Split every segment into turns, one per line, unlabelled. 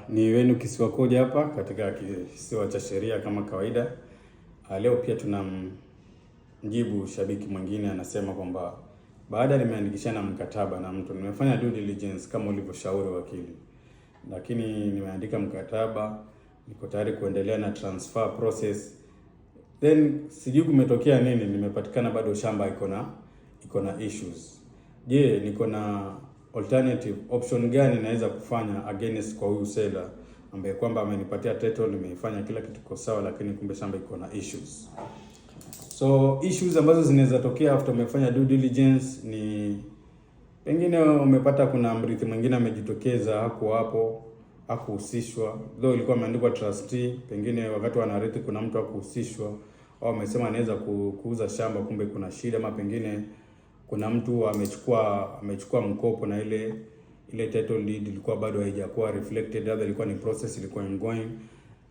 Ni wenu Kisiwa Code hapa katika kisiwa cha sheria kama kawaida. Leo pia tunamjibu shabiki mwingine anasema kwamba baada nimeandikishana mkataba na mtu, nimefanya due diligence kama ulivyoshauri wakili, lakini nimeandika mkataba, niko tayari kuendelea na transfer process, then sijui kumetokea nini, nimepatikana bado shamba iko na issues. Je, niko na alternative option gani naweza kufanya against kwa huyu seller ambaye kwamba amenipatia title, nimeifanya kila kitu kwa sawa, lakini kumbe shamba iko na issues. So issues ambazo zinaweza tokea after umefanya due diligence ni pengine umepata kuna mrithi mwingine amejitokeza, hakuhusishwa, though ilikuwa imeandikwa trustee, pengine wakati wanarithi kuna mtu hakuhusishwa, au amesema anaweza kuuza shamba kumbe kuna shida, ama pengine kuna mtu amechukua mkopo na ile title deed ilikuwa bado haijakuwa reflected, hata ilikuwa ni process ilikuwa ongoing.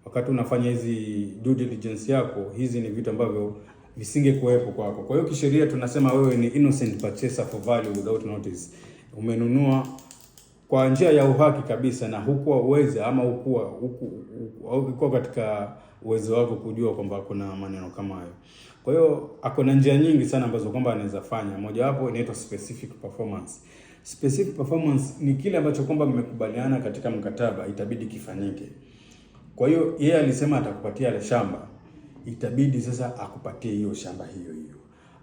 Wakati unafanya hizi due diligence yako, hizi ni vitu ambavyo visingekuwepo kwako. Kwa hiyo kisheria tunasema wewe ni innocent purchaser for value without notice. Umenunua kwa njia ya uhaki kabisa na hukuwa uweze ama hukuwa katika uwezo wako kujua kwamba kuna maneno kama hayo. Kwa hiyo ako na njia nyingi sana ambazo kwamba anaweza fanya. Moja wapo inaitwa specific performance. Specific performance ni kile ambacho kwamba mmekubaliana katika mkataba itabidi kifanyike. Kwa hiyo yeye alisema atakupatia ile shamba, itabidi sasa akupatie hiyo shamba hiyo.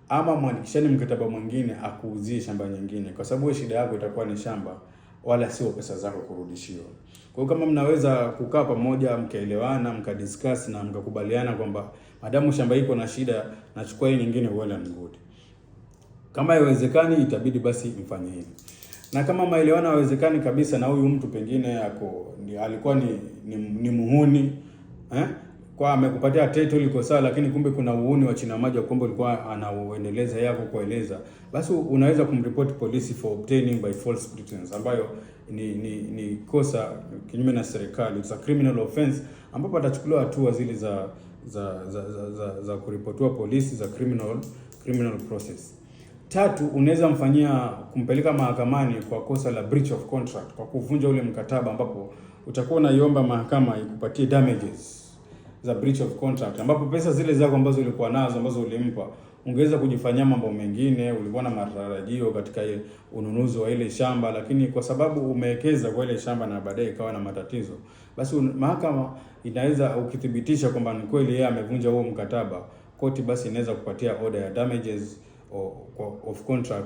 Ama mwandikisheni mkataba mwingine akuuzie shamba nyingine, kwa sababu shida yako itakuwa ni shamba wala sio pesa zako kurudishiwa. Kwa hiyo kama mnaweza kukaa pamoja mkaelewana, mkadiscuss na mkakubaliana kwamba madamu shamba iko na shida, nachukua hii nyingine, well and good. Kama haiwezekani itabidi basi mfanye hivi. Na kama maelewano haiwezekani kabisa na huyu mtu pengine alikuwa ni muhuni, kwa amekupatia title iko sawa, lakini kumbe kuna uhuni wa chini maji kwamba alikuwa anauendeleza yako kueleza, basi unaweza kumreport polisi for obtaining by false pretense, ambayo ni kosa kinyume na serikali. It's a criminal offense ambapo atachukuliwa hatua zile za kuripotiwa polisi za criminal process. 3, unaweza kumpeleka mahakamani kwa kosa la breach of contract, kwa kuvunja ule mkataba, ambapo utakuwa unaiomba mahakama ikupatie damages za breach of contract, ambapo pesa zile zako ambazo ulikuwa nazo ambazo ulimpa ungeweza kujifanyia mambo mengine. Ulikuwa na matarajio katika ununuzi wa ile shamba, lakini kwa sababu umewekeza kwa ile shamba na baadaye ikawa na matatizo, basi mahakama inaweza, ukithibitisha kwamba ni kweli yeye amevunja huo mkataba, koti basi inaweza kupatia order ya damages of contract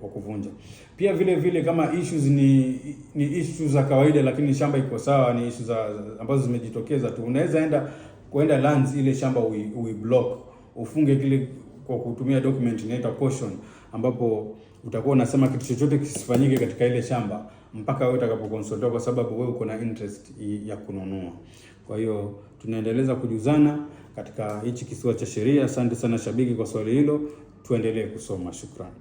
kwa kuvunja. Pia vile kama issues ni issues za kawaida, lakini shamba iko sawa, ni issues ambazo zimejitokeza tu, unaweza kwenda lands ile shamba block, ufunge kile kwa kutumia document inaitwa caution, ambapo utakuwa unasema kitu chochote kisifanyike katika ile shamba mpaka wewe utakapoconsultiwa, kwa sababu wewe uko na interest ya kununua. Kwa hiyo tunaendeleza kujuzana katika hichi kisiwa cha sheria. Asante sana shabiki kwa swali hilo, tuendelee kusoma. Shukrani.